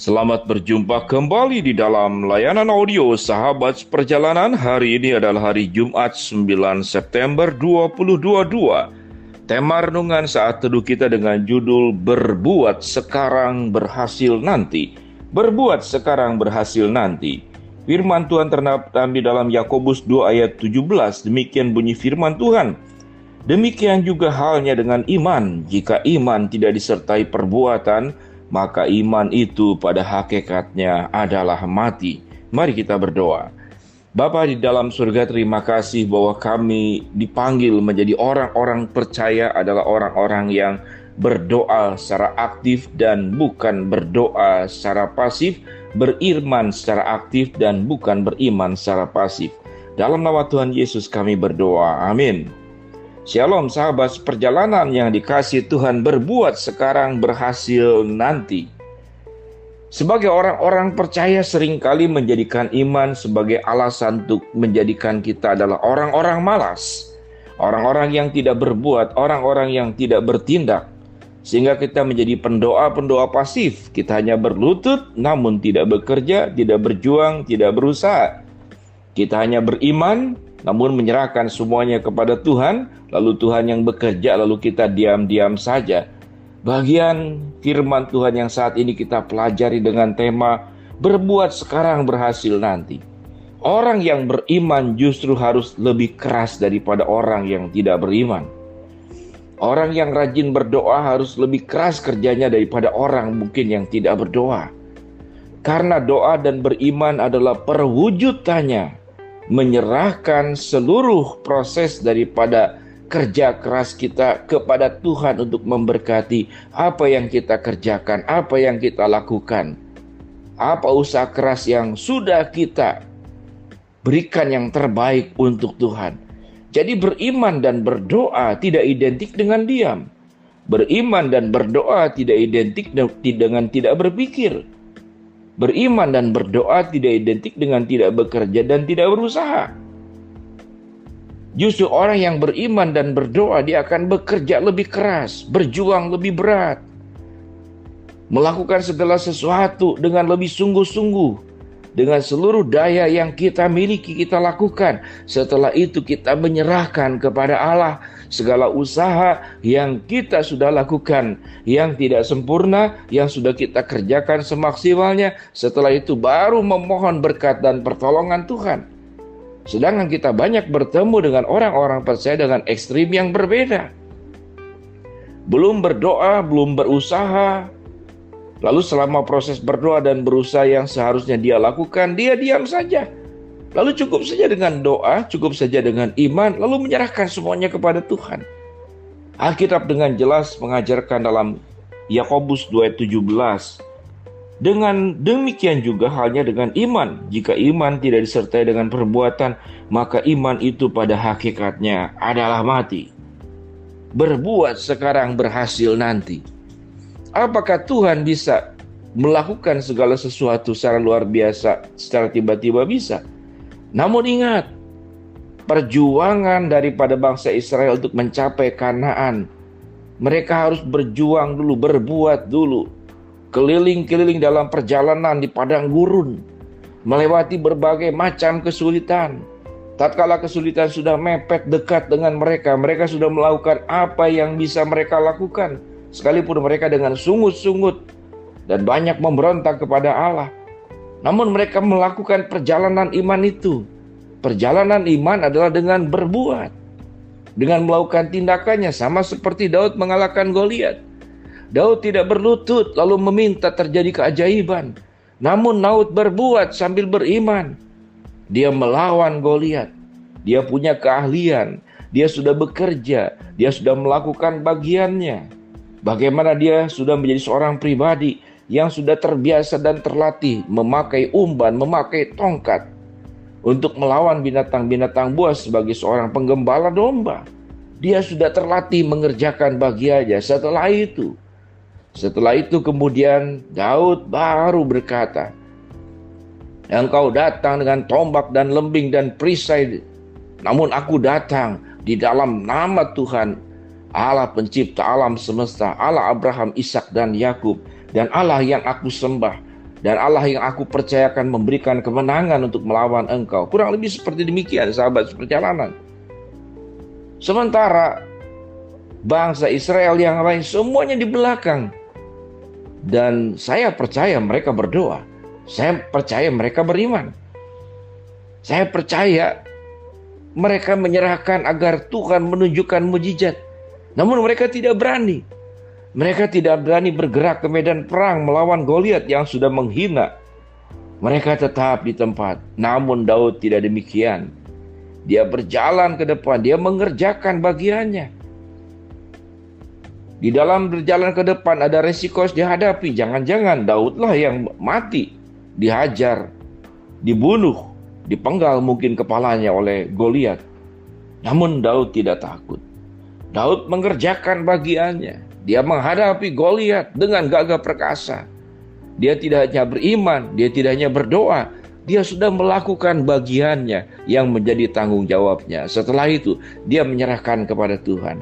Selamat berjumpa kembali di dalam layanan audio Sahabat Perjalanan. Hari ini adalah hari Jumat 9 September 2022. Tema renungan saat teduh kita dengan judul Berbuat Sekarang Berhasil Nanti. Berbuat sekarang berhasil nanti. Firman Tuhan terdapat di dalam Yakobus 2 ayat 17. Demikian bunyi firman Tuhan. Demikian juga halnya dengan iman. Jika iman tidak disertai perbuatan, maka iman itu pada hakikatnya adalah mati. Mari kita berdoa. Bapa di dalam surga, terima kasih bahwa kami dipanggil menjadi orang-orang percaya adalah orang-orang yang berdoa secara aktif dan bukan berdoa secara pasif, beriman secara aktif dan bukan beriman secara pasif. Dalam nama Tuhan Yesus kami berdoa. Amin. Shalom sahabat perjalanan yang dikasihi Tuhan, berbuat sekarang berhasil nanti. Sebagai orang-orang percaya seringkali menjadikan iman sebagai alasan untuk menjadikan kita adalah orang-orang malas. Orang-orang yang tidak berbuat, orang-orang yang tidak bertindak. Sehingga kita menjadi pendoa-pendoa pasif. Kita hanya berlutut namun tidak bekerja, tidak berjuang, tidak berusaha. Kita hanya beriman namun menyerahkan semuanya kepada Tuhan, lalu Tuhan yang bekerja, lalu kita diam-diam saja. Bagian firman Tuhan yang saat ini kita pelajari dengan tema berbuat sekarang berhasil nanti. Orang yang beriman justru harus lebih keras daripada orang yang tidak beriman. Orang yang rajin berdoa harus lebih keras kerjanya daripada orang mungkin yang tidak berdoa. Karena doa dan beriman adalah perwujudannya menyerahkan seluruh proses daripada kerja keras kita kepada Tuhan untuk memberkati apa yang kita kerjakan, apa yang kita lakukan, apa usaha keras yang sudah kita berikan yang terbaik untuk Tuhan. Jadi beriman dan berdoa tidak identik dengan diam. Beriman dan berdoa tidak identik dengan tidak berpikir. Beriman dan berdoa tidak identik dengan tidak bekerja dan tidak berusaha. Justru orang yang beriman dan berdoa, dia akan bekerja lebih keras, berjuang lebih berat, melakukan segala sesuatu dengan lebih sungguh-sungguh. Dengan seluruh daya yang kita miliki, kita lakukan. Setelah itu kita menyerahkan kepada Allah segala usaha yang kita sudah lakukan, yang tidak sempurna, yang sudah kita kerjakan semaksimalnya. Setelah itu baru memohon berkat dan pertolongan Tuhan. Sedangkan kita banyak bertemu dengan orang-orang percaya dengan ekstrim yang berbeda. Belum berdoa, belum berusaha. Lalu selama proses berdoa dan berusaha yang seharusnya dia lakukan, dia diam saja. Lalu cukup saja dengan doa, cukup saja dengan iman, lalu menyerahkan semuanya kepada Tuhan. Alkitab dengan jelas mengajarkan dalam Yakobus 2:17. Dengan demikian juga halnya dengan iman. Jika iman tidak disertai dengan perbuatan, maka iman itu pada hakikatnya adalah mati. Berbuat sekarang berhasil nanti. Apakah Tuhan bisa melakukan segala sesuatu secara luar biasa, secara tiba-tiba? Bisa. Namun ingat, perjuangan daripada bangsa Israel untuk mencapai Kanaan, mereka harus berjuang dulu, berbuat dulu. Keliling-keliling dalam perjalanan di padang gurun, melewati berbagai macam kesulitan. Tatkala kesulitan sudah mepet dekat dengan mereka, mereka sudah melakukan apa yang bisa mereka lakukan. Sekalipun mereka dengan sungut-sungut dan banyak memberontak kepada Allah, namun mereka melakukan perjalanan iman itu. Perjalanan iman adalah dengan berbuat, dengan melakukan tindakannya, sama seperti Daud mengalahkan Goliat. Daud tidak berlutut lalu meminta terjadi keajaiban, namun Daud berbuat sambil beriman. Dia melawan Goliat. Dia punya keahlian, dia sudah bekerja, dia sudah melakukan bagiannya. Bagaimana dia sudah menjadi seorang pribadi yang sudah terbiasa dan terlatih memakai umban, memakai tongkat untuk melawan binatang-binatang buas sebagai seorang penggembala domba. Dia sudah terlatih mengerjakan bagiannya. Setelah itu kemudian Daud baru berkata, "Engkau datang dengan tombak dan lembing dan perisai, namun aku datang di dalam nama Tuhan, Allah pencipta alam semesta, Allah Abraham, Ishak dan Yakub, dan Allah yang aku sembah. Dan Allah yang aku percayakan memberikan kemenangan untuk melawan engkau. Kurang lebih seperti demikian, sahabat seperjalanan. Sementara bangsa Israel yang lain semuanya di belakang. Dan saya percaya mereka berdoa. Saya percaya mereka beriman. Saya percaya mereka menyerahkan agar Tuhan menunjukkan mujizat. Namun mereka tidak berani. Mereka tidak berani bergerak ke medan perang melawan Goliat yang sudah menghina. Mereka tetap di tempat. Namun Daud tidak demikian. Dia berjalan ke depan. Dia mengerjakan bagiannya. Di dalam berjalan ke depan ada resiko dihadapi. Jangan-jangan Daudlah yang mati, dihajar, dibunuh, dipenggal mungkin kepalanya oleh Goliat. Namun Daud tidak takut. Daud mengerjakan bagiannya. Dia menghadapi Goliat dengan gagah perkasa. Dia tidak hanya beriman, dia tidak hanya berdoa, dia sudah melakukan bagiannya yang menjadi tanggung jawabnya. Setelah itu, dia menyerahkan kepada Tuhan.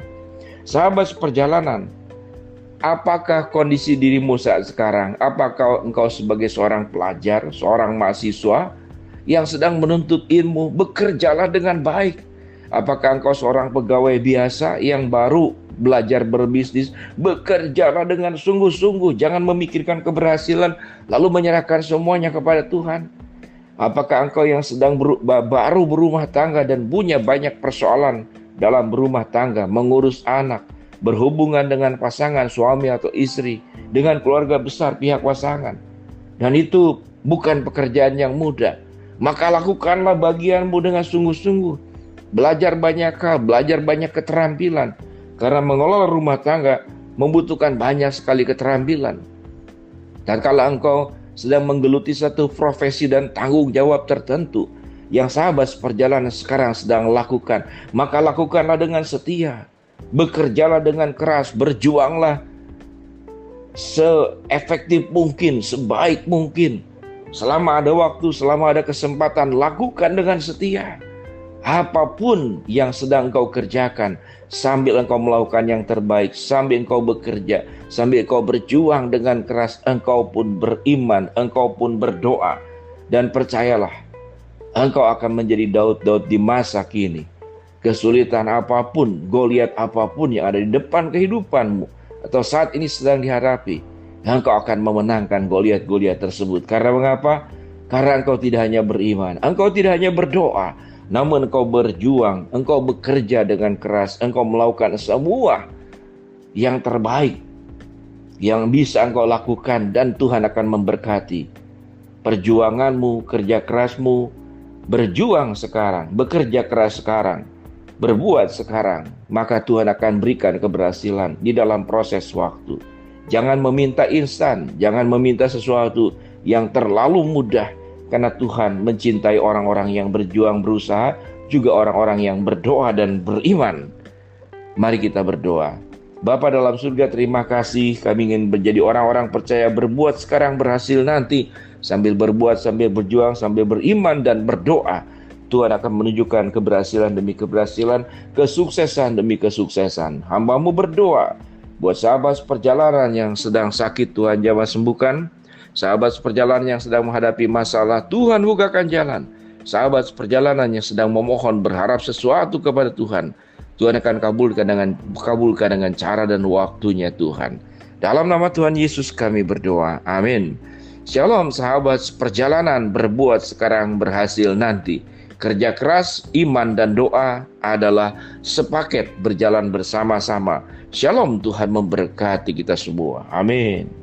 Sahabat seperjalanan, apakah kondisi dirimu saat sekarang? Apakah engkau sebagai seorang pelajar, seorang mahasiswa yang sedang menuntut ilmu? Bekerjalah dengan baik. Apakah engkau seorang pegawai biasa yang baru belajar berbisnis? Bekerjalah dengan sungguh-sungguh. Jangan memikirkan keberhasilan lalu menyerahkan semuanya kepada Tuhan. Apakah engkau yang sedang baru berumah tangga dan punya banyak persoalan dalam berumah tangga, mengurus anak, berhubungan dengan pasangan suami atau istri, dengan keluarga besar pihak pasangan, dan itu bukan pekerjaan yang mudah? Maka lakukanlah bagianmu dengan sungguh-sungguh. Belajar banyak hal, belajar banyak keterampilan. Karena mengelola rumah tangga membutuhkan banyak sekali keterampilan. Dan kalau engkau sedang menggeluti satu profesi dan tanggung jawab tertentu yang sahabat seperjalanan sekarang sedang lakukan, maka lakukanlah dengan setia. Bekerjalah dengan keras, berjuanglah seefektif mungkin, sebaik mungkin. Selama ada waktu, selama ada kesempatan, lakukan dengan setia. Apapun yang sedang engkau kerjakan, sambil engkau melakukan yang terbaik, sambil engkau bekerja, sambil engkau berjuang dengan keras, engkau pun beriman, engkau pun berdoa. Dan percayalah, engkau akan menjadi Daud-Daud di masa kini. Kesulitan apapun, Goliat apapun yang ada di depan kehidupanmu atau saat ini sedang dihadapi, engkau akan memenangkan Goliat-Goliat tersebut. Karena mengapa? Karena engkau tidak hanya beriman, engkau tidak hanya berdoa, namun engkau berjuang, engkau bekerja dengan keras, engkau melakukan semua yang terbaik yang bisa engkau lakukan, dan Tuhan akan memberkati perjuanganmu, kerja kerasmu. Berjuang sekarang, bekerja keras sekarang, berbuat sekarang, maka Tuhan akan berikan keberhasilan di dalam proses waktu. Jangan meminta instan, jangan meminta sesuatu yang terlalu mudah. Karena Tuhan mencintai orang-orang yang berjuang berusaha, juga orang-orang yang berdoa dan beriman. Mari kita berdoa. Bapa dalam surga, terima kasih. Kami ingin menjadi orang-orang percaya, berbuat sekarang, berhasil nanti. Sambil berbuat, sambil berjuang, sambil beriman dan berdoa, Tuhan akan menunjukkan keberhasilan demi keberhasilan, kesuksesan demi kesuksesan. Hamba-Mu berdoa buat sahabat perjalanan yang sedang sakit, Tuhan jamah sembuhkan. Sahabat seperjalanan yang sedang menghadapi masalah, Tuhan bukakan jalan. Sahabat seperjalanan yang sedang memohon, berharap sesuatu kepada Tuhan, Tuhan akan kabulkan dengan cara dan waktunya Tuhan. Dalam nama Tuhan Yesus kami berdoa, amin. Shalom sahabat seperjalanan, berbuat sekarang, berhasil nanti. Kerja keras, iman dan doa adalah sepaket berjalan bersama-sama. Shalom, Tuhan memberkati kita semua, amin.